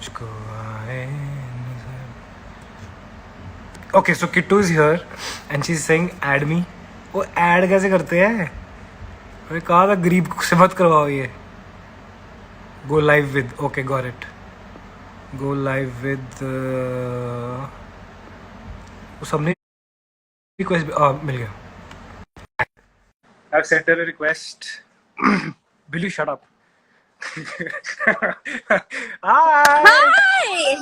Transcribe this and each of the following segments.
मुझको आए नजर. Okay, so Kittu is here and she's saying add me. वो add कैसे करते हैं? मैंने कहा था गरीब से मत करवाओ ये. Go live with. Okay, got it. Go live with. वो सबने request मिल गया. I've sent her a request. Billy, shut up. Hi. Hi!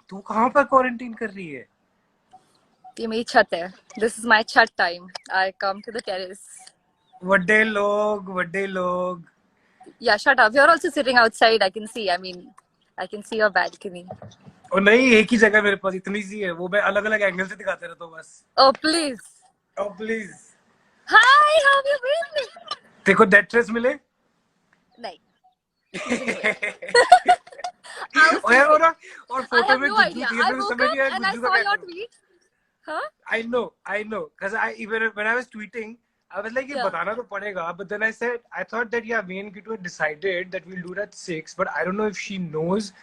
तू कहाँ पर क्वारंटीन कर रही है? ये मेरी छत है. This is my chat time. I come to the terrace. वड्डे लोग. Yeah, shut up. You're also sitting outside. I can see. I mean, I can see your balcony. और नहीं, एक ही जगह मेरे पास इतनी सी है, वो मैं अलग अलग एंगल से दिखाते रहता हूँ बस. Oh, please. Oh please. Hi, how have you been? देखो डेट ट्रेस मिले. नहीं. और यार और I फोटो have में no गुज्जू idea. थी, I तो woke समझ नहीं up आया and I गुज्जू saw का your क्या. tweet. Huh? I know, because when I was tweeting, I was like, ये Yeah. बताना तो पड़ेगा. But then I said, I thought that yeah, me and Kitu had decided that we'll do it at 6, but I don't know if she knows.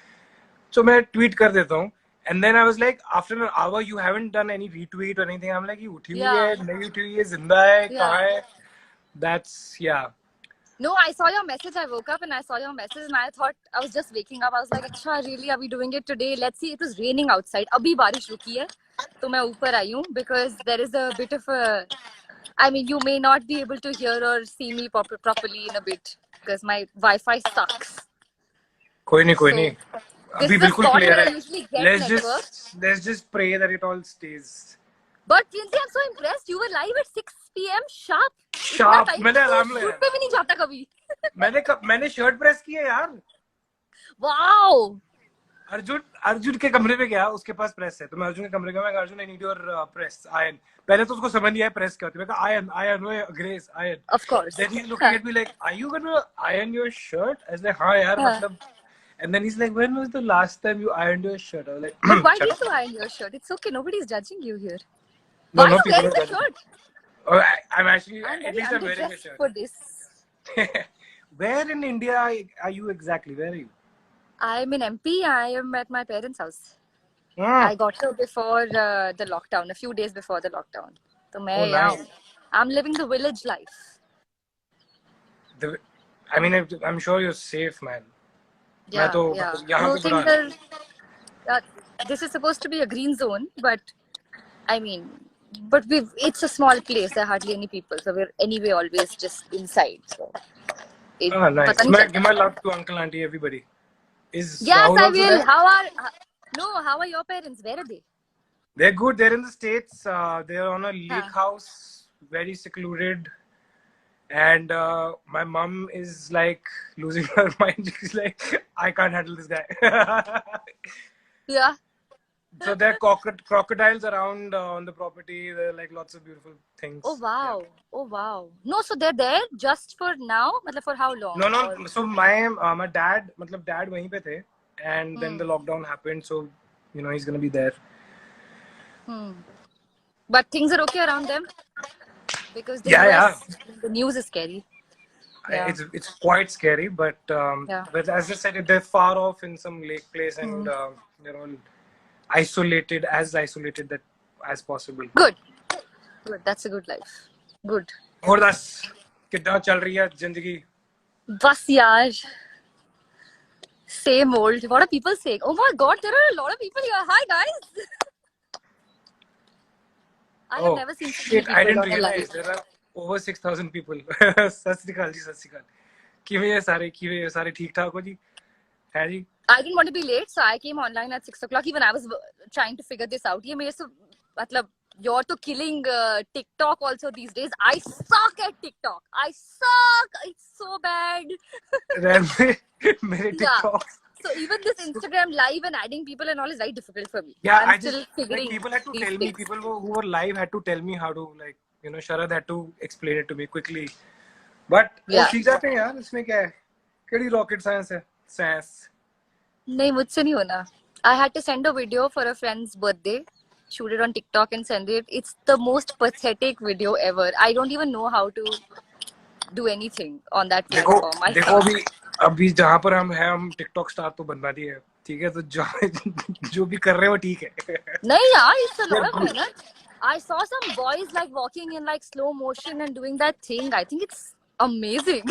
So मैं tweet कर देता हूँ. And then I was like, after an hour, you haven't done any retweet or anything. I'm like, ये उठी हुई Yeah. है, नहीं उठी हुई है, जिंदा है, Yeah. कहाँ है? That's yeah. No, I saw your message. I woke up and I saw your message and I thought I was just waking up. I was like, "Acha, really? Are we doing it today? Let's see." It was raining outside. अभी बारिश रुकी है, तो मैं ऊपर आई हूँ because there is a bit of a. I mean, you may not be able to hear or see me properly in a bit because my Wi-Fi sucks. कोई नहीं. This अभी is the बिल्कुल spot clear where I है. usually get network. Let's just pray that it all stays. But Priyansi, I'm so impressed. You were live at 6 p.m. sharp. Sharp. मैंने alarm shoot लगाया. पे भी नहीं जाता कभी. मैंने शर्ट प्रेस की है यार. Wow. अर्जुन के कमरे में गया, उसके पास प्रेस है, तो मैं अर्जुन के कमरे में गया, Arjun I need your press iron. पहले तो उसको समझ नहीं आया प्रेस क्या होती है. मैं कहा iron grace iron. Of course. Then he's looking at me like, are you gonna iron your shirt? I was like, हाँ यार, मतलब. And then he's like, when was the last time you ironed your shirt? I was like, But why shut did up. you iron your shirt? It's okay. Nobody's judging you here. No, Why are you people wearing are the judging. shirt? Oh, I'm actually, I'm at very least I'm wearing a underdressed shirt. for this. Where in India are you exactly? Where are you? I'm in MP. I am at my parents' house. Ah, I got here before the lockdown, a few days before the lockdown. So मैं oh, यहाँ nice. हूँ. I'm living the village life. I mean, I'm sure you're safe, man. मैं Yeah, तो yeah. यहाँ So पे things बना. are. This is supposed to be a green zone, but I mean, it's a small place. There are hardly any people, so we're anyway always just inside. So Nice. पता नहीं Give my love to uncle, auntie, everybody. Is Yes, Rahul I also will. there? How are your parents? Where are they? They're good. They're in the States. They're on a lake house, very secluded. And my mom is like losing her mind. She's like, I can't handle this guy. Yeah. So there are crocodiles around on the property. There are like lots of beautiful things. Oh wow. Yeah. Oh wow. No, so they're there just for now? मतलब for how long? No. So my dad, dad वहीं पे थे, and then the lockdown happened. So he's gonna be there. But things are okay around them? Because the the news is scary. Yeah. It's quite scary, but but as I said, they're far off in some lake place, and they're all isolated that as possible. Good. That's a good life. Good. और दस कितना चल रही है जिंदगी? बस यार. Same old. What are people saying? Oh my God, there are a lot of people here. Hi guys. I have never seen so many people. I didn't realize there are over 6,000 people. सत श्री अकाल जी, सत श्री अकाल. किਵੇਂ ਸਾਰੇ ठीक ठाक हो जी? है जी? I didn't want to be late, so I came online at 6 o'clock. Even I was trying to figure this out. ये मेरे से मतलब you're to killing TikTok also these days. I suck at TikTok. I suck. It's so bad. मेरे TikTok. So even this Instagram live and adding people and all is very difficult for me. Yeah, I'm still figuring. People had to tell me. People who were live had to tell me how to Sharad had to explain it to me quickly. But वो सीख जाते हैं यार. इसमें क्या है? केड़ी rocket science है? Science. नहीं मुझसे नहीं होना. I had to send a video for a friend's birthday. Shoot it on TikTok and send it. It's the most pathetic video ever. I don't even know how to do anything on that platform. देखो अभी अभी जहाँ पर हम हैं, हम TikTok star तो बनना नहीं है, ठीक है? तो जो जो भी कर रहे हैं वो ठीक है। नहीं यार, it's a lot We're of good. मेहनत. I saw some boys like walking in like slow motion and doing that thing. I think it's amazing.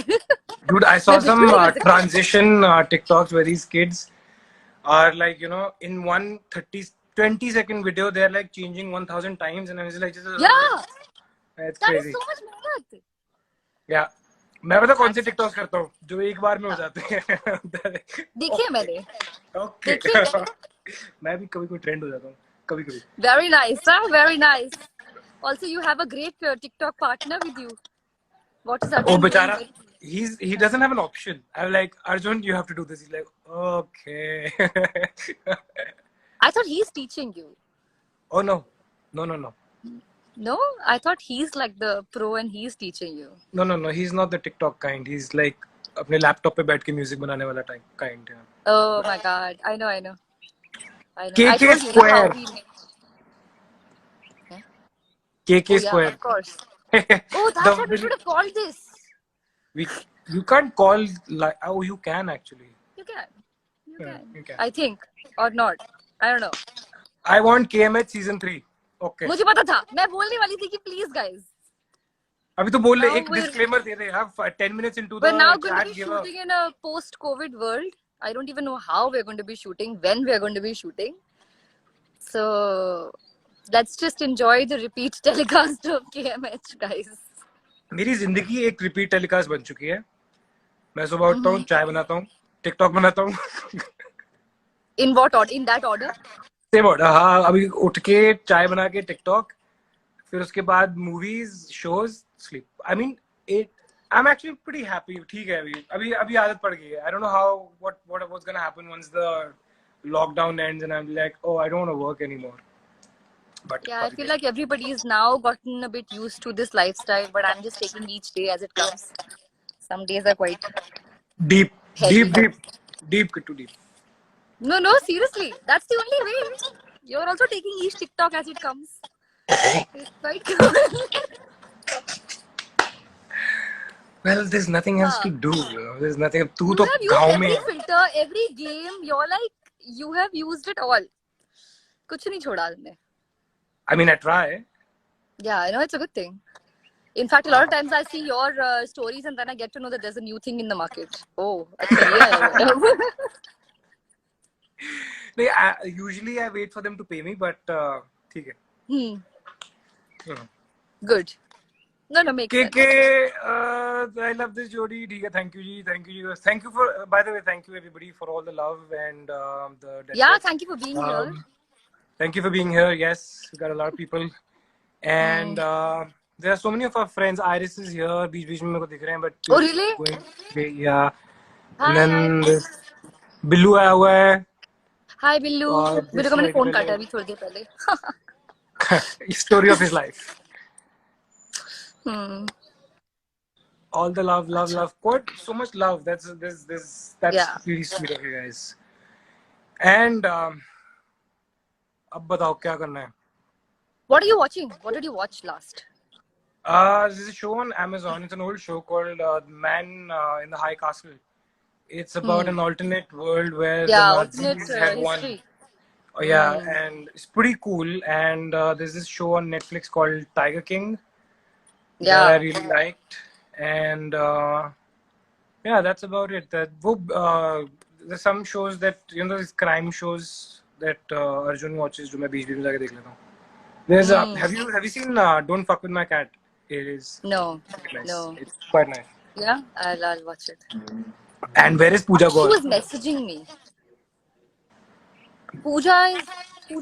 Dude, I saw मैं some बिल्कुल नहीं कर सकती. transition TikToks where these kids are like, in 20-second video, they're like changing 1,000 times, and I was like, Yeah, it's that is crazy. so much मेहनत. Yeah. मैं पता कौन से That's- टिकटॉक्स करता हूँ जो एक बार में हो जाते हैं। देखिए मैंने. ओके। देखिए. मैं भी कभी कोई ट्रेंड हो जाता हूँ, कभी कभी। Very nice, huh? Very nice. Also, you have a great TikTok partner with you. What is Oh, Arjun doing? बेचारा, he doesn't have an option. I'm like, Arjun, you have to do this. He's like, okay. I thought he's teaching you. Oh no, no, no, no, No, I thought he's like the pro and he's teaching you. no, no, no. He's not the TikTok kind. He's like अपने laptop पे बैठ के music बनाने वाला type kind. Oh my god, I know. I know. I KK told you Square. how we made. KK Oh yeah, Square. of course. Oh, that's what we should have called this. You can't call like, oh, you can actually. You can. You Yeah, can. you can. I think. Or not. I don't know. I want KMH season 3. Okay. मुझे पता था. मैं बोलने वाली थी कि please guys. अभी तो बोल ले, Now एक disclaimer दे दे यार. 10 minutes into the we're now going to chat, be give a shooting in a post-COVID world. I don't even know how we're going to be shooting, when we're going to be shooting. So let's just enjoy the repeat telecast of KMH, guys. मेरी जिंदगी एक repeat telecast बन चुकी है. मैं सुबह उठता हूँ, चाय बनाता हूँ, टिकटॉक बनाता हूँ. In what order? In that order? Same order. हाँ, अभी उठ के चाय बना के टिकटॉक, फिर उसके बाद movies, shows, sleep. I mean it. I am actually pretty happy. ठीक है, अभी अभी आदत पड़ गई है. I don't know how what what's gonna happen once the lockdown ends and I am like, oh, I don't want to work anymore. But Yeah, I feel like everybody's now gotten a bit used to this lifestyle, but I'm just taking each day as it comes. Some days are quite deep, heavy. deep, too deep. No, seriously. That's the only way. You're also taking each TikTok as it comes. It's quite cool. Well, there's nothing else to do. There's nothing. तू You तो have used गाँव every में. filter, every game. You're like, you have used it all. कुछ नहीं छोड़ा तुमने. I mean, I try. Yeah, I know, it's a good thing. In fact, a lot of times I see your stories and then I get to know that there's a new thing in the market. Oh, अच्छा ये है. नहीं, usually I wait for them to pay me, but ठीक है. Good. No, makes sense. KK, I love this Jodi. ठीक है, thank you ji, thank you for. By the way, thank you everybody for all the love and the. Yeah, thank you for being here. Thank you for being here. Yes, we got a lot of people, and there are so many of our friends. Iris is here. बीच में मेरे को दिख रहे हैं, but. Oh really? Yeah. Hi. And then Billu आया हुआ है. Hi Billu. मेरे को मैंने फोन काटा अभी थोड़ी देर पहले. Story of his life. All the love. Quite so much love. That's Yeah. really sweet of you guys. And अब बताओ क्या करना है. What are you watching? What did you watch last? This is a show on Amazon. It's an old show called Man in the High Castle. It's about an alternate world where the Nazis had won. History. Oh, yeah, and it's pretty cool. And there's this show on Netflix called Tiger King. Yeah. That I really liked. And yeah, that's about it. There's some shows that, these crime shows that Arjun watches, जो मैं बीच में जाके देख लेता हूँ. There's have you seen Don't Fuck With My Cat? It is No. nice. No. It's quite nice. Yeah, I'll watch it. And where is Pooja She Gaur? was messaging me. Pooja's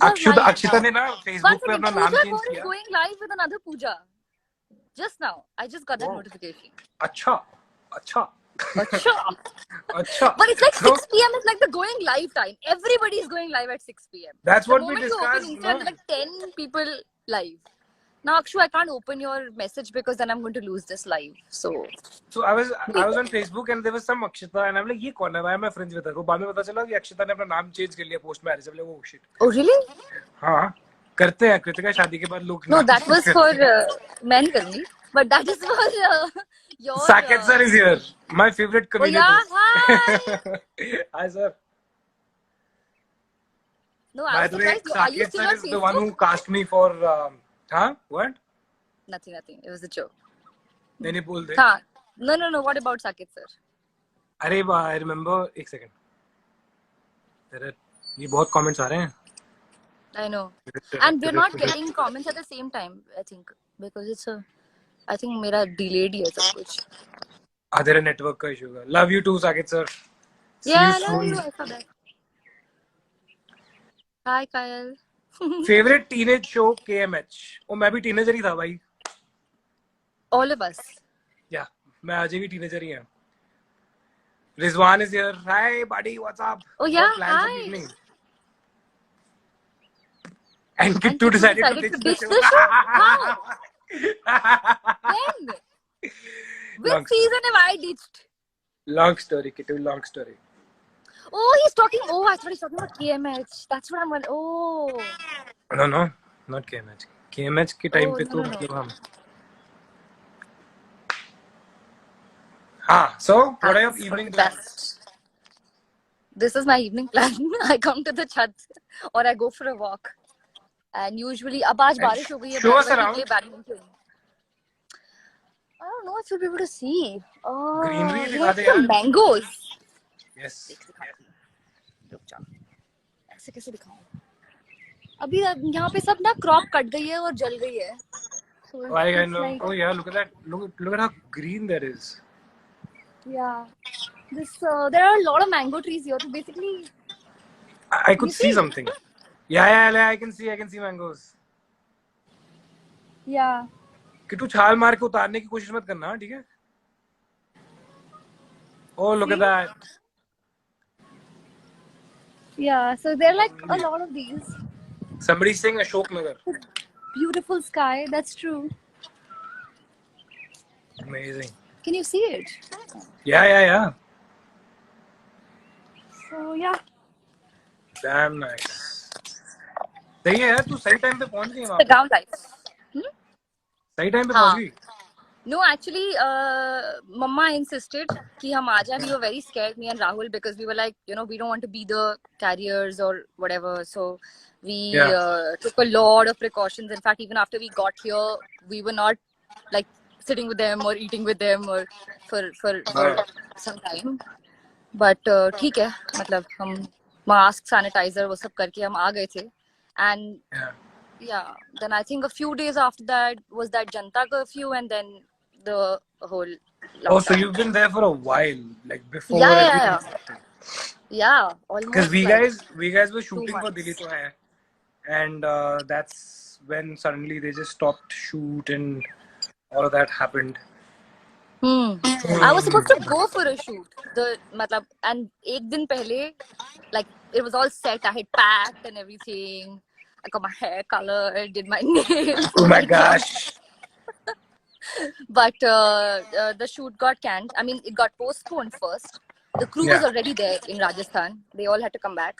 Akshita ने ना Facebook पे अपना नाम Pooja change Gaur is किया. going live with another Pooja. Just now. I just got that notification. अच्छा. Acha. अच्छा. But it's like 6 p.m. is like the going live time. Everybody is going live at 6 p.m. That's what we The moment discussed. you open Instagram, there are like 10 people live. Now, Akshu, I can't open your message because then I'm going to lose this live. So I was on Facebook and there was some Akshita and I'm like, ये कौन है? Why am I friends with her? वो बाद में पता चला कि अक्षिता ने अपना नाम चेंज कर लिया post marriage. I'm like, oh shit. Oh really? हाँ, करते हैं. कृतिका शादी के बाद लोग. No, that was for men करूँगी. but that is for your. Saket sir is here. My favorite Oh comedian. yeah, hi. Hi sir. No, I By was the way, surprised. Are you Saket still sir on is the one Facebook? who cast me for. What? Nothing. It was a joke. नहीं बोल दे. हाँ. No. What about Saket sir? अरे I remember. एक second. तेरे ये बहुत comments आ रहे हैं. I know. And we're not getting comments at the same time, I think, because it's a. I think मेरा delayed है सब कुछ. तेरा network का issue होगा. Love you too, Saket sir. See Yeah, you I love soon. you. I saw that. Hi, Kyle. Favorite teenage show KMH. ओ मैं भी teenager ही था भाई. All of us. Yeah, मैं आज भी teenager ही हूँ. Rizwan is here. Hi, buddy. What's up? Oh yeah, What plans hi. of evening? And Kittu decided to ditch the show. How? When? Which season have I ditched? Long story, Kittu. Long story. Oh, he's talking. Oh, I thought he's talking about KMH. That's what I'm going. Oh. No, not KMH. KMH के time पे तो मतलब हम. So what are your evening plans? This is my evening plan. I come to the chat or I go for a walk. And usually, अब आज बारिश हो गई है. Show us around. Play badminton. I don't know if you'll be able to see. Greenery दिखा दे यार. Mangoes. Yes. रुक जा. ऐसे कैसे दिखाऊं? अभी यहाँ पे सब ना क्रॉप कट गई है और जल गई है. So I know. Like... Oh yeah, look at that. Look at how green that is. Yeah. There are a lot of mango trees here. So basically, I could see something. Yeah, I can see mangoes. Yeah. कि तू छाल मार के उतारने की कोशिश मत करना, ठीक है? Oh, look at that. Yeah, so there are like a lot of these. Somebody saying Ashok Nagar. Beautiful sky, that's true. Amazing. Can you see it? Yeah. So yeah. Damn nice. सही है यार, तू सही time पे पहुंच गई वहाँ. The ground lights. सही टाइम पे पहुंच गई. No, actually, Mama insisted कि हम आ जाए. We were very scared, me and Rahul, because we were like, we don't want to be the carriers or whatever. So we took a lot of precautions. In fact, even after we got here, we were not like sitting with them or eating with them or for some time. But ठीक है, मतलब हम mask, sanitizer वो सब करके हम आ गए थे. And yeah, then I think a few days after that was that Janta curfew, and then the whole lockdown. Oh, so you've been there for a while, like before everything. Yeah, almost. Because we guys were shooting for Dili To Hai, and that's when suddenly they just stopped shoot and all of that happened. I was supposed to go for a shoot. And एक दिन पहले, like it was all set. I had packed and everything. I got my hair colored, did my nails. Oh my gosh. But the shoot got canned. I mean, it got postponed first. The crew was already there in Rajasthan. They all had to come back.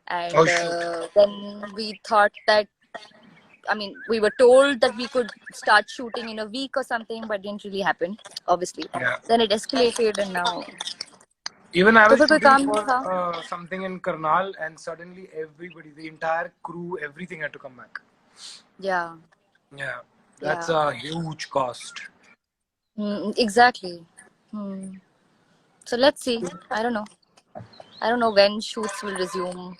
And then we thought that, I mean, we were told that we could start shooting in a week or something, but it didn't really happen, obviously. Yeah. Then it escalated, and now... Even I was shooting for something in Karnal, and suddenly everybody, the entire crew, everything had to come back. Yeah. Yeah. That's a huge cost. Exactly. So let's see. I don't know when shoots will resume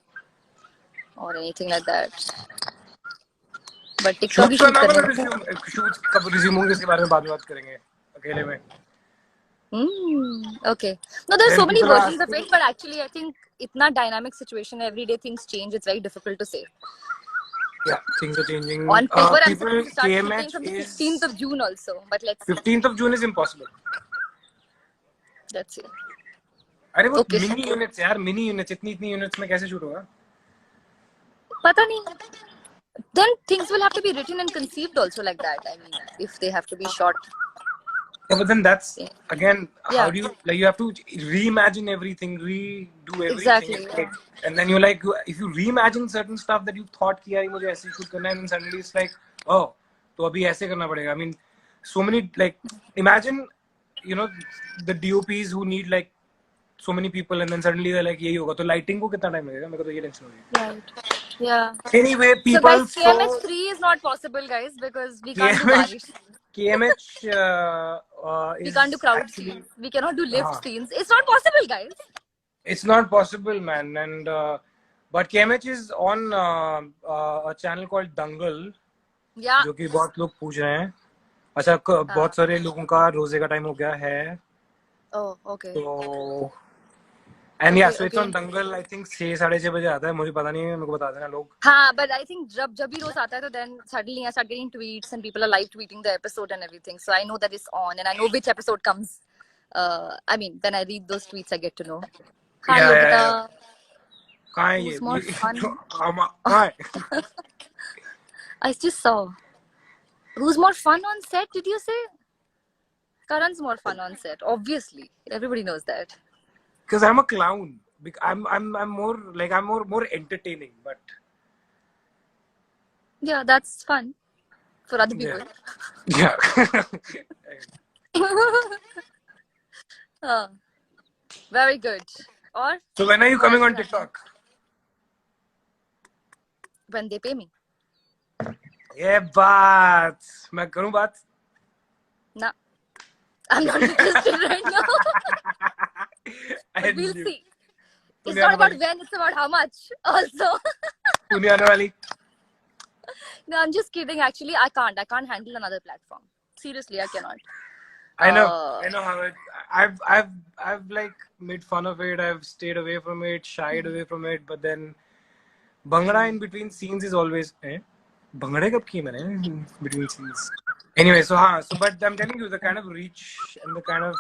or anything like that. But TikTok shoots कब resume होंगे इसके बारे में बाद में बात करेंगे अकेले में. Okay. No, there's so many versions of it, but actually I think itna dynamic situation, every day things change. It's very difficult to say. Yeah, things are changing. On paper, I'm supposed to start shooting from the 15th of June also, but let's see. 15th of June is impossible. Let's see. अरे वो mini units यार, mini units, इतनी units में कैसे shoot होगा? पता नहीं. Then things will have to be written and conceived also like that. I mean, if they have to be shot. Yeah, but then that's again how do you you have to reimagine everything, redo everything. Exactly. And then you're like, if you reimagine certain stuff that you thought कि यार मुझे ऐसे shoot करना है, and then suddenly it's like, oh, तो अभी ऐसे करना पड़ेगा. I mean, so many, like, imagine, you know, the DOPs who need like so many people, and then suddenly they're like, यही होगा, तो lighting को कितना time लगेगा? मेरे को तो ये tension हो रही है. Right. Yeah. Anyway, So guys, people, so KMH3 is not possible, guys, because we can't do KMH, Barish. KMH We is can't do crowd actually, scenes. We cannot do lift हाँ, scenes. It's not possible, guys. it's not possible, man. And but KMH is on a channel called Dangal, Yeah. जो कि बहुत लोग पूछ रहे हैं. अच्छा, बहुत सारे लोगों का रोजे का टाइम हो गया है. Oh, okay. तो and yeah, Okay, so it's okay. on Dangal. I think 6-6:30 बजे आता है. मुझे पता नहीं है, मेरे को बता देना लोग. हाँ, but I think जब भी रोज आता है तो then suddenly I start getting tweets and people are live tweeting the episode and everything. So I know that it's on and I know which episode comes. I mean, when I read those tweets, I get to know. Hi, Yeah, Yogita. yeah, yeah. कहाँ है ये? Who's more fun? कहाँ है? I just saw. Who's more fun on set? Did you say? Karan's more fun on set. Obviously, everybody knows that. Because I'm a clown. I'm more entertaining, but Yeah, that's fun for other people. yeah. Very good. Or So when are you coming on TikTok? when they pay me. ये बात मैं करूँ बात? Nah, I'm not interested right now. But we'll see. It's not about when, it's about how much. Also. तू नहीं आने वाली? No, I'm just kidding. Actually, I can't handle another platform. Seriously, I cannot. I know how it. I've like made fun of it. I've stayed away from it, shied away from it. But then, Bhangra in between scenes is always. Bhangra kab ki maine in between scenes. Anyway, so but I'm telling you, the kind of reach and the kind of.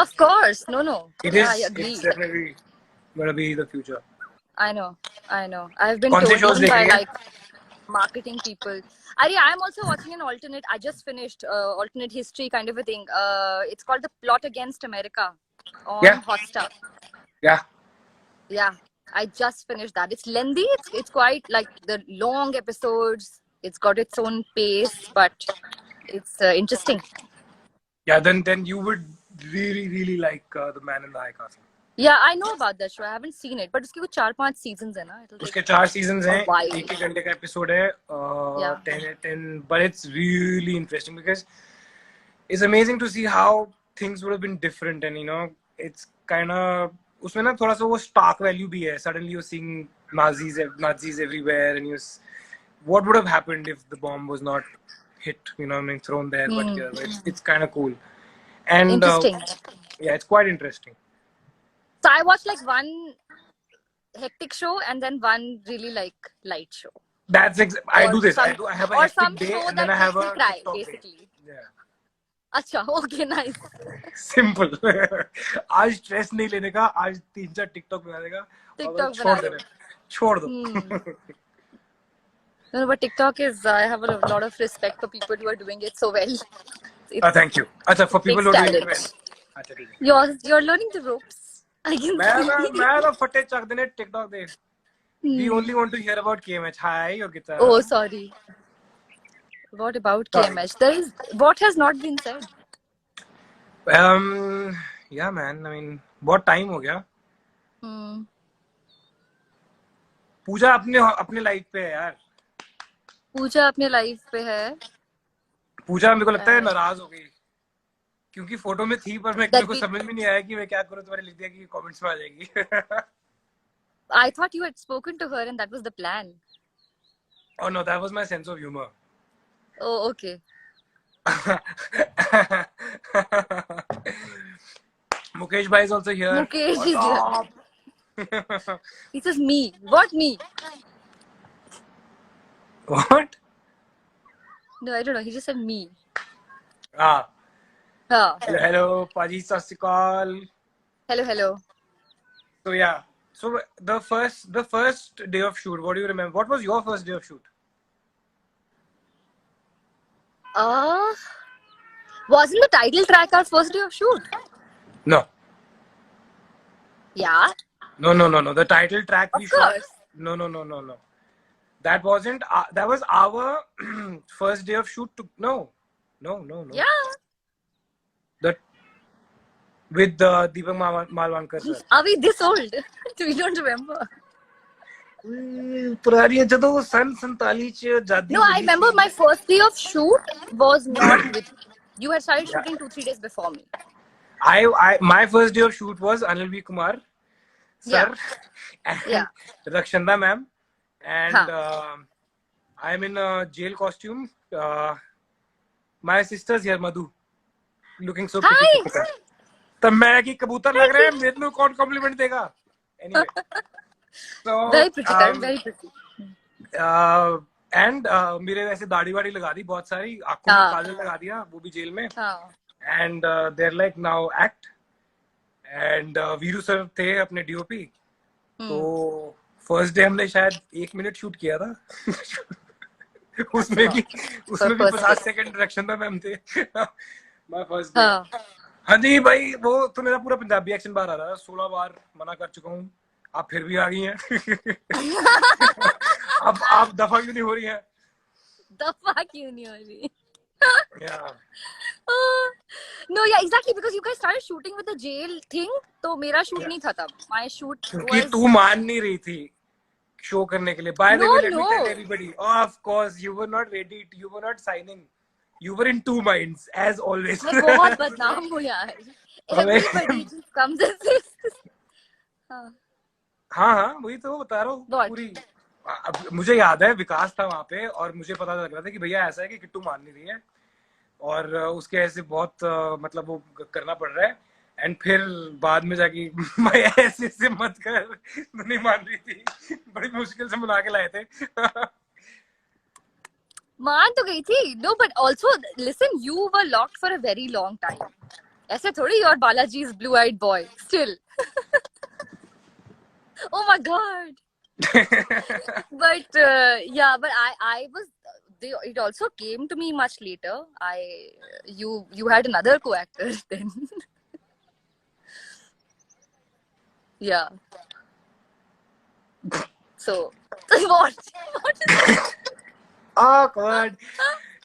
Of course, no. It yeah, is. I agree. It's definitely gonna be the future. I know. I've been कौन से told shows even देख by रही है? like marketing people. I'm also watching an alternate. I just finished alternate history kind of a thing. It's called The Plot Against America on Hotstar. Yeah. Yeah, I just finished that. It's lengthy. It's quite like the long episodes. It's got its own pace, but it's interesting. Yeah. Then you would really like The Man in the High Castle. Yeah, I know about that show. I haven't seen it, but उसके कुछ 4-5 seasons है ना. उसके 4 seasons हैं. while. 1 घंटे का episode है. Yeah. 10, but it's really interesting because it's amazing to see how things would have been different, and it's kind of उसमें ना थोड़ा सा वो stark value भी है. Suddenly you're seeing Nazis everywhere, and what would have happened if the bomb was not hit? Thrown there, but it's kind of cool. And Interesting. Yeah, it's quite interesting. So I watched like one hectic show and then one really like light show. That's I do this. I have a hectic day and then I have a cry, TikTok basically. day. Yeah. अच्छा, okay, nice. Simple. आज stress नहीं लेने का, आज 3-4 TikTok बना देगा, छोड़ दो. No, but TikTok is, I have a lot of respect for people who are doing it so well. Thank you. अच्छा, for people who are doing it well. अच्छा, ठीक है. You're learning the ropes. I can see. मैं तो फटे चक देने TikTok they. We only want to hear about KMH. Hi, Yogita. Oh, sorry. What about KMH? What has not been said? Yeah, man. I mean, बहुत time हो गया. पूजा अपने life पे है यार. पूजा अपने लाइफ पे है. पूजा मेरे को लगता है नाराज हो गई क्योंकि फोटो में थी, पर मेरे को समझ में नहीं आया कि मैं क्या करूं. तुम्हारे लिख दिया कि कमेंट्स में आ जाएगी. I thought you had spoken to her and that was the plan. Oh no, that was my sense of humor. Oh, okay. Mukesh bhai is also here. Mukesh is here. He says me. What me? What? No, I don't know. He just said me. Hello, Paji Sasikal. Hello. So yeah. So the first day of shoot, what do you remember? What was your first day of shoot? Wasn't the title track our first day of shoot? No. Yeah. No. The title track we shot. Course. No. That wasn't. That was our first day of shoot. No. No. Yeah. That with Deepak Malwankar sir. Are we this old? We don't remember. पुरानी है ਜਦੋਂ सन 47 ਚ ਜਾਦੀ No, I ਮਿਲੀ remember C my first day of shoot was not with you. You had started shooting 2-3 days before me. My first day of shoot was Anil V Kumar sir Yeah. and Rakshanda ma'am and Huh. I'm in a jail costume. My sister's here, Madhu, looking so pretty. Hi. तब मैं कि कबूतर लग रहे हैं, मेरे को कौन कॉम्प्लीमेंट देगा? Anyway, so Very pretty, Karan. Very pretty. And मेरे वैसे दाढ़ी वाड़ी लगा दी बहुत सारी, आंखों में काजल लगा दिया, वो भी जेल में. And there like now act and Veeru sir थे अपने डीओपी. तो फर्स्ट डे हमने शायद 1 मिनट शूट किया था. उसमें भी 50 सेकंड रक्षंदा मैम थे. My first day. हाँ जी भाई, वो तो मेरा पूरा पंजाबी एक्शन बाहर आ रहा है. 16 बार मना कर चुका हूँ, आप फिर भी आ गई हैं. अब आप दफा क्यों नहीं हो रही हैं? दफा क्यों नहीं हो रही? Yeah. No, yeah, exactly, because you guys started shooting with the jail thing. तो मेरा shoot नहीं था तब. My shoot क्योंकि was. तू मान नहीं रही थी शो करने के लिए. By the way, let me tell everybody. Of course, you were not ready. You were not signing. You were in two minds, as always. मैं बहुत बदनाम हूँ यार. Everybody just comes and says. हाँ, वही तो बता रहा हूँ पूरी. मुझे याद है विकास था वहां पे और मुझे पता लग रहा था कि भैया ऐसा है कि किट्टू मान नहीं रही है और उसके ऐसे बहुत मतलब वो करना पड़ रहा है. एंड फिर बाद में जाके मैं ऐसे मत कर, नहीं मान रही थी, बड़ी मुश्किल से मना के लाए थे. मान तो गई थी. No, but also listen, you were locked for a very long time. ऐसे थोड़ी और Balaji's blue-eyed boy still. Oh my god. But yeah, but I was. It also came to me much later. You had another co-actor then. Yeah. So what? Awkward.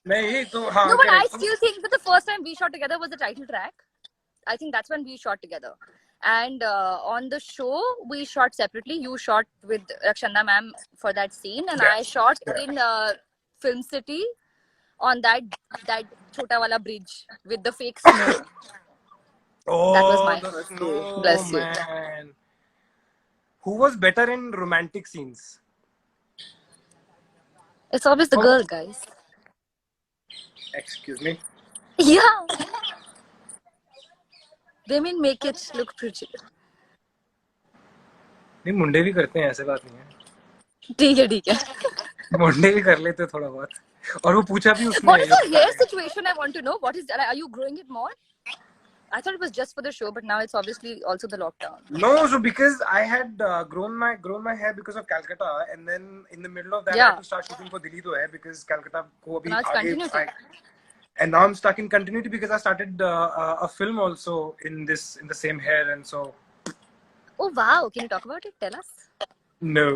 नहीं तो हाँ. No, but I still think that the first time we shot together was the title track. I think that's when we shot together. And on the show we shot separately. You shot with Rakshanda ma'am for that scene, and I shot in Film City on that chota wala bridge with the fake snow. Oh, that was my first day. Bless you. Man. Who was better in romantic scenes? It's always the girl, guys. Excuse me. Yeah. They mean make it look pretty. नहीं, मुंडे भी करते हैं, ऐसे बात नहीं है. ठीक है. मुंडे भी कर लेते थोड़ा बहुत. और वो पूछा भी उसने. What is your hair situation? I want to know. What is that? Are you growing it more? I thought it was just for the show, but now it's obviously also the lockdown. No, so because I had grown my hair because of Calcutta, and then in the middle of that I had to start shooting for Delhi to hair because Calcutta ko abhi aage. And now I'm stuck in continuity because I started a film also in the same hair, and so. Oh wow! Can you talk about it? Tell us. No.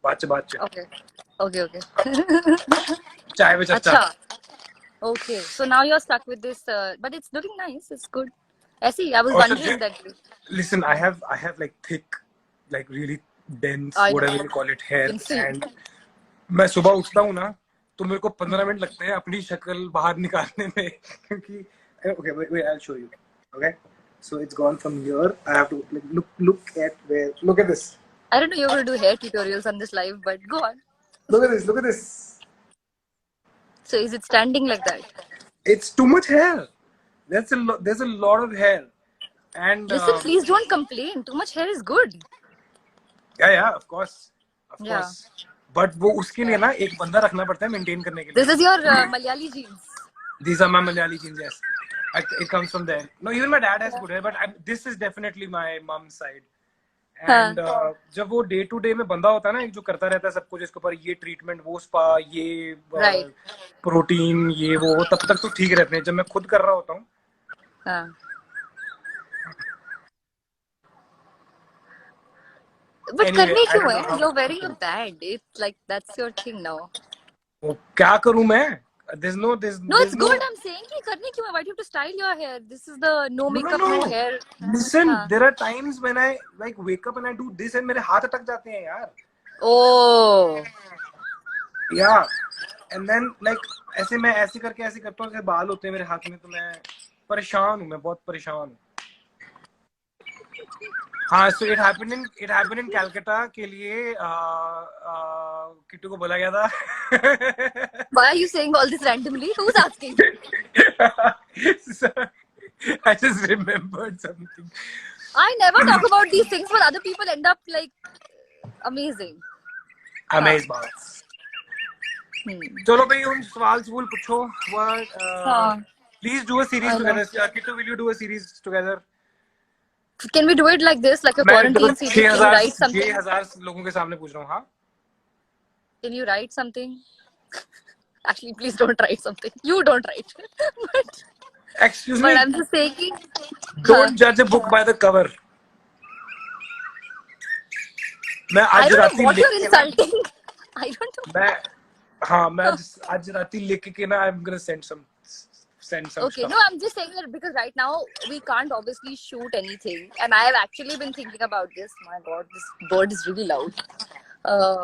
Bacha. Okay. Chai mein chacha. Okay, so now you're stuck with this, but it's looking nice. It's good. I see. I was wondering that. Listen, I have like thick, like really dense, whatever you call it, hair, and मैं सुबह उठता हूँ ना, तो मेरे को 15 minute लगते हैं अपनी शक्ल बाहर निकालने में, क्योंकि okay, wait, I'll show you. Okay, so it's gone from here. I have to look at this. I don't know you're going to do hair tutorials on this live, but go on. Look at this. So is it standing like that? It's too much hair. There's a lot of hair. And listen, please don't complain. Too much hair is good. Yeah, of course. But वो उसके लिए ना एक बंदा रखना पड़ता है maintain करने के लिए. This is your Malayali genes. These are my Malayali genes, yes. It comes from there. No, even my dad has good hair, but this is definitely my mom's side. And जब वो day to day में बंदा होता है ना, जो करता रहता है सब कुछ, इसके ऊपर ये ट्रीटमेंट, वो स्पा, ये प्रोटीन, ये वो, तब तक तो ठीक रहते हैं. जब मैं खुद कर रहा होता हूँ. But करने क्यों है? You're wearing a band. It's like that's your thing now. वो क्या करूं मैं? there's No, it's no. good. I'm saying कि करने क्यों है? Why do you have to style your hair? This is the no No, makeup, no, no no. hair. Listen, हाँ. there are times when I like wake up and I do this and मेरे हाथ अटक जाते हैं यार. Oh. Yeah. And then like ऐसे मैं ऐसे करके ऐसे करता हूँ, जैसे बाल होते हैं मेरे हाथ में, तो मैं परेशान हूँ, मैं बहुत परेशान हूँ. हाँ, so it happened in Calcutta के लिए किट्टू को बोला गया था. Why are you saying all this randomly? Who's asking? So, I just remembered something. I never talk about these things, but other people end up like amazing. Amazed बात. चलो भाई उन सवाल पूछो. What? Please do a series together. Kittu, will you do a series together? Can we do it like this, like a quarantine series? Can you write something? 6,000 लोगों के सामने पूछ रहा हूँ. हाँ. Can you write something? Actually, please don't write something. You don't write. But, Excuse me. but I'm just saying. Don't judge a book by the cover. मैं I आज don't राती know what लिख you're के ना. insulting. I don't know. मैं आज राती लिख के ना, I'm gonna send some Okay, stuff. no, I'm just saying that because right now we can't obviously shoot anything, and I have actually been thinking about this. My God, this bird is really loud.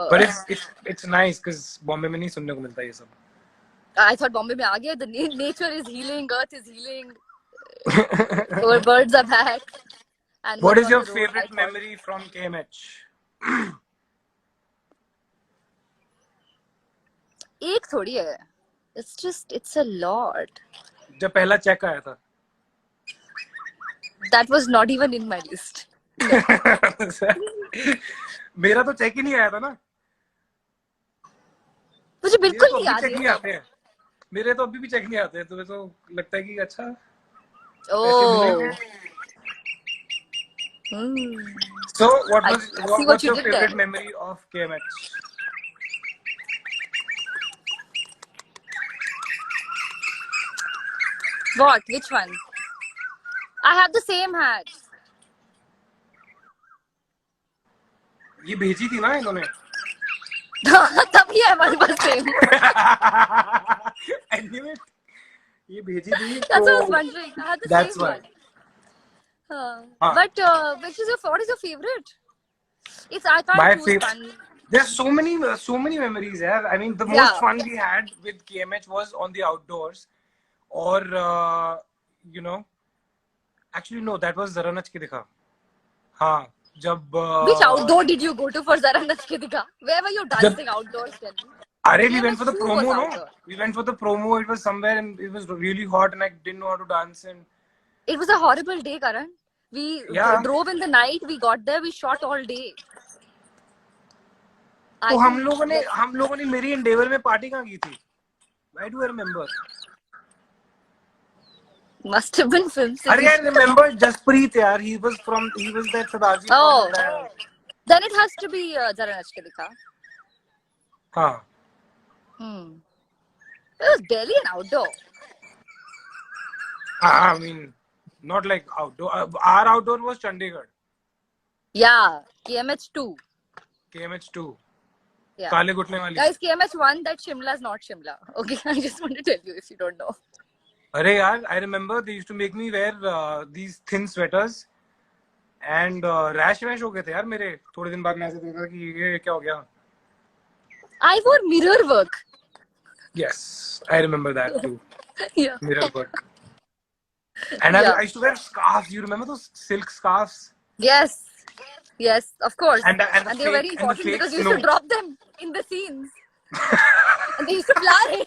But it's nice because Bombay में नहीं सुनने को मिलता ये सब. I thought Bombay में आ गया. The nature is healing, earth is healing. Our birds are back. And What going is on your the road, favorite memory from KMH? एक थोड़ी है. It's a lot. जब पहला चेक आया था. That was not even in my list. मेरा तो check ही नहीं आया था ना. मुझे बिल्कुल नहीं याद चेक नहीं आते हैं. मेरे तो अभी भी चेक नहीं आते हैं. तुम्हें तो लगता है कि अच्छा. Oh. So what's your favorite memory of KMH? What? Which one? I have the same hat. ये भेजी थी ना इन्होंने. तभी है हमारे पास same. Anyway, ये भेजी थी. That's what I was wondering. I had the That's same why. one. But what is your favorite? I can't choose one. There's so many memories. Yeah, I mean the most fun we had with KMH was on the outdoors, or you know, actually no, that was Zara Nach Ke Dikha. हाँ, जब Which outdoor did you go to for Zara Nach Ke Dikha? Where were you dancing outdoors? Tell me. अरे we went for the promo, no? We went for the promo. It was somewhere and it was really hot and I didn't know how to dance. And it was a horrible day, Karan. We drove in the night. We got there. We shot all day. तो हम लोगों ने मेरी Endeavour में party कहाँ की थी? Why do I remember? Must have been film city. अरे I remember Jaspreet यार. He was that Sadaji. Oh, then it has to be Zara Nach Ke Dikha. हाँ. It was barely an outdoor. I mean, not like outdoor. Our outdoor was Chandigarh. Yeah, KMH2. KMH2. Yeah. काले घुटने वाली. Guys, KMH1, that Shimla is not Shimla. Okay, I just want to tell you if you don't know. अरे यार, I remember they used to make me wear these thin sweaters and rash हो गए थे यार मेरे. थोड़े दिन बाद मैं ऐसे देखा कि ये क्या हो गया. I wore mirror work. Yes, I remember that too. Yeah. Mirror work. And I used to wear scarves. You remember those silk scarves? Yes. Yes, of course. And they were very important because you used to drop them in the scenes. And they used to fly.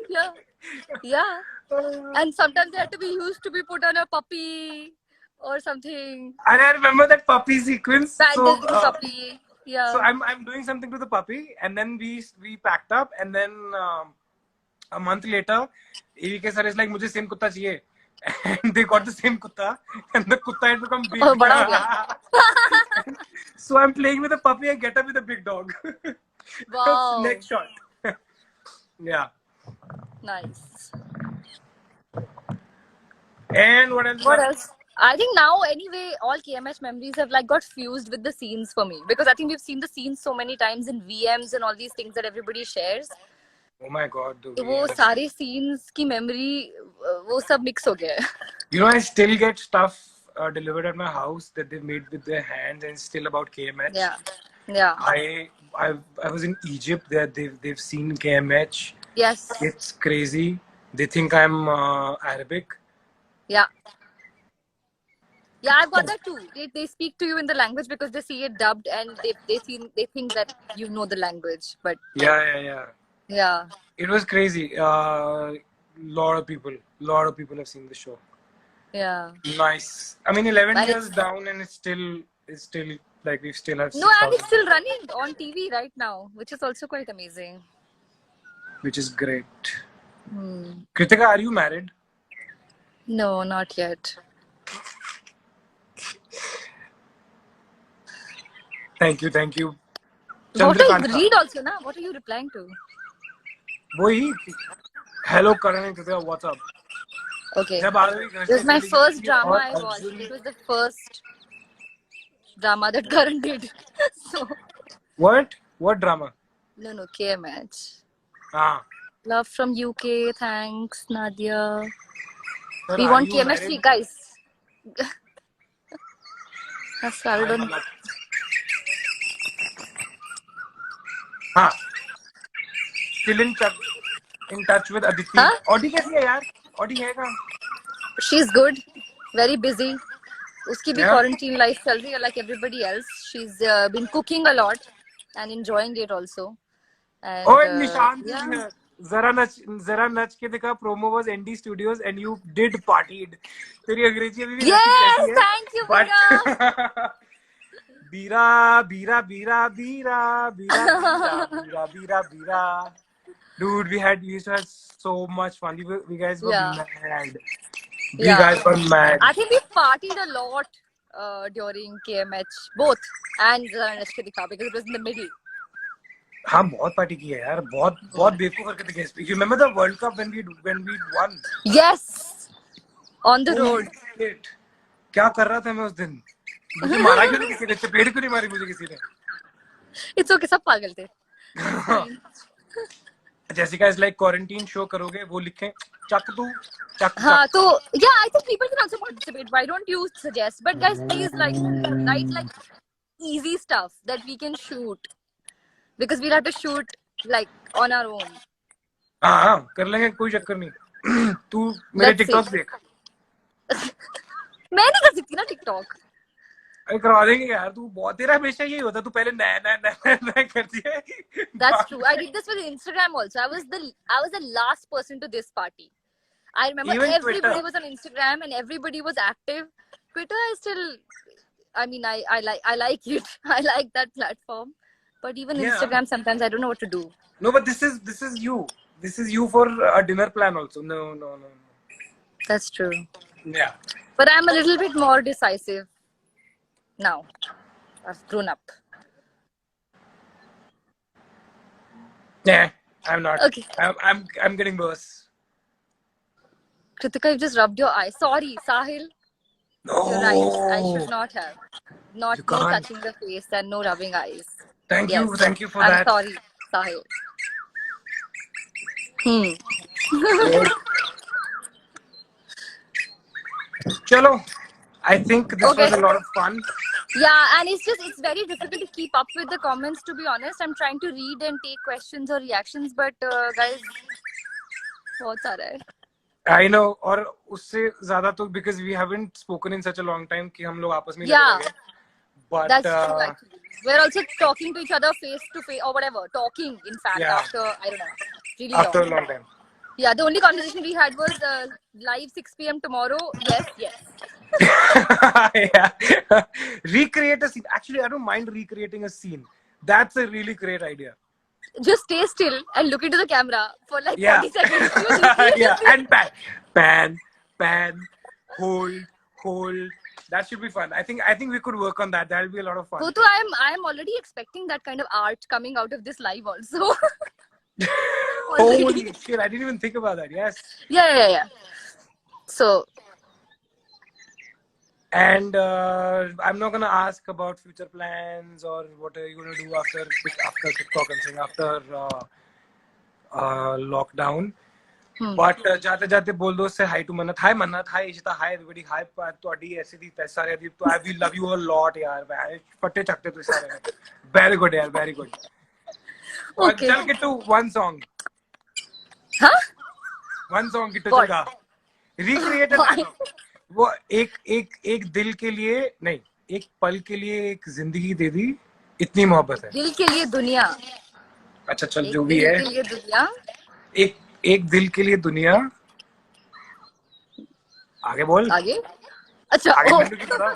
Yeah. Yeah. And sometimes they had to be used to be put on a puppy or something. And I remember that puppy sequence. Puppy. Yeah. So I'm doing something to the puppy, and then we packed up, and then a month later, AVK sir is like, "मुझे same कुत्ता चाहिए," and they got the same kutta, and the kutta had become big. Oh, बड़ा हो गया. So I'm playing with the puppy. I get up with a big dog. Wow. Next shot. Yeah. Nice. And what else? What else? I think now anyway, all KMH memories have like got fused with the scenes for me, because I think we've seen the scenes so many times in VMs and all these things that everybody shares. Oh my God, the तो वो VMs. सारे scenes की memory वो सब mix हो गया है. You know, I still get stuff delivered at my house that they've made with their hands, and it's still about KMH. Yeah, yeah. I was in Egypt. They've seen KMH. Yes. It's crazy. They think I'm Arabic. Yeah. Yeah, I've got that too. They speak to you in the language because they see it dubbed, and they think that you know the language. But Yeah. It was crazy. Lot of people have seen the show. Yeah. Nice. I mean, 11 And years down, and it's still like we still have. No, and it's still running on TV right now, which is also quite amazing. Which is great. Kritika, are you married? No, not yet. Thank you. What are you read also, na? What are you replying to? Boy, hello Karan and Kritika, what's up? Okay. This is my first drama I watched. It was the first drama that Karan did. So. What drama? No, KMH. Ah. Love from UK. Thanks, Nadia. Sir, we want KMH, guys. I started on. Still in touch with Aditi. Huh? Audi कैसी है यार? Audi है कहाँ? She's good. Very busy. उसकी भी quarantine life चल रही है like everybody else. She's been cooking a lot and enjoying it also. And, Nishant is here. Zara nach के देखा promo was ND Studios and you did partied. तेरी अंग्रेजी अभी भी yes, thank you, Bira. Dude, we used to have so much fun. We guys were mad. We guys were mad. I think we partied a lot during KMH, both, and Nashkadika, because it was in the middle. हाँ बहुत party की है यार बहुत बेवकूफ करके थे. You remember the World Cup when we won? Yes, on the road. क्या कर रहा था मैं उस दिन? मुझे मारा क्यों नहीं किसी ने? चपेट क्यों नहीं मारी मुझे किसी ने? It's okay, सब पागल थे. Jessica is like quarantine show करोगे वो लिखें चक तू चक. हाँ तो I think people can also participate. Why don't you suggest? But guys, please write like easy stuff that we can shoot. Because we'll have to shoot like on our own. हाँ कर लेंगे कोई चक्कर नहीं. तू मेरे टिकटॉक देख. मैं नहीं कर सकती ना टिकटॉक. अरे करवा देंगे यार. तू बहुत तेरा हमेशा यही होता. तू पहले नया करती है. That's true. I did this with Instagram also. I was the last person to this party. I remember even everybody Twitter was on Instagram and everybody was active. Twitter, I like it. I like that platform. But even Instagram, sometimes I don't know what to do. No, but this is you. This is you for a dinner plan also. No. That's true. Yeah. But I'm a little bit more decisive now. I've grown up. Yeah, I'm not. Okay. I'm getting worse. Kritika, you just rubbed your eye. Sorry, Sahil. No. You're right. I should not have. No touching the face and no rubbing eyes. Thank you for that. I'm sorry, Sahil. Chalo, I think this was a lot of fun. Yeah, and it's very difficult to keep up with the comments, to be honest. I'm trying to read and take questions or reactions, but guys, बहुत सारा है. I know, और उससे ज़्यादा तो because we haven't spoken in such a long time कि हम लोग आपस में लगे. But that's true actually. We're also talking to each other face to face or whatever. Talking, in fact, after I don't know, really after a long time. Yeah, the only conversation we had was live 6 p.m. tomorrow. Yes. Yeah. Recreate a scene. Actually, I don't mind recreating a scene. That's a really great idea. Just stay still and look into the camera for like 40 seconds. Yeah, and pan, hold. That should be fun. I think we could work on that. That'll be a lot of fun. So I am already expecting that kind of art coming out of this live also. Holy shit! I didn't even think about that. Yes. Yeah. So And I'm not gonna ask about future plans or what are you gonna do after TikTok and thing after lockdown. But जाते जाते बोल दो से hi to मन्नत hi Ishita hi everybody hi ਤੁਹਾਡੀ ऐसी थी सारे दी तो I will love you a lot यार भाई फटे चकते तो सारे में very good यार very good. Okay. चल Kittu one song. Huh? One song Kittu What? चलगा. Recreate a dialogue. वो एक दिल के लिए नहीं एक पल के लिए एक जिंदगी दे दी इतनी मोहब्बत है. दिल के लिए दुनिया. अच्छा चल एक जो भी दिल है के लिए दुनिया. एक दिल के लिए दुनिया. आगे बोल. आगे. अच्छा. आगे Oh. मेनू की पता.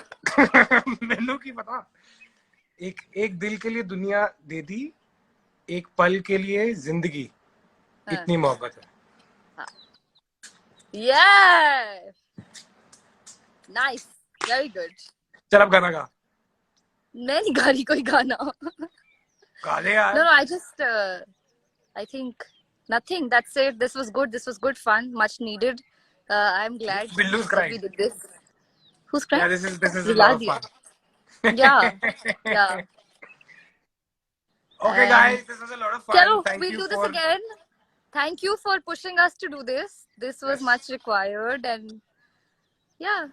मेनू की पता. एक दिल के लिए दुनिया दे दी एक पल के लिए जिंदगी इतनी मोहब्बत है. Yeah. Nice. Very good. चल अब गाना गा. मैं नहीं गा रही कोई गाना. गा दे यार. No, I just I think nothing. That's it. This was good. This was good fun. Much needed. I'm glad Billu's that crying. we did this. Who's crying? Yeah, this is a lot of fun. Yeah. Yeah. Okay, guys, this was a lot of fun. Chalo, Thank we'll you do for... this again. Thank you for pushing us to do this. This was much required, and yeah.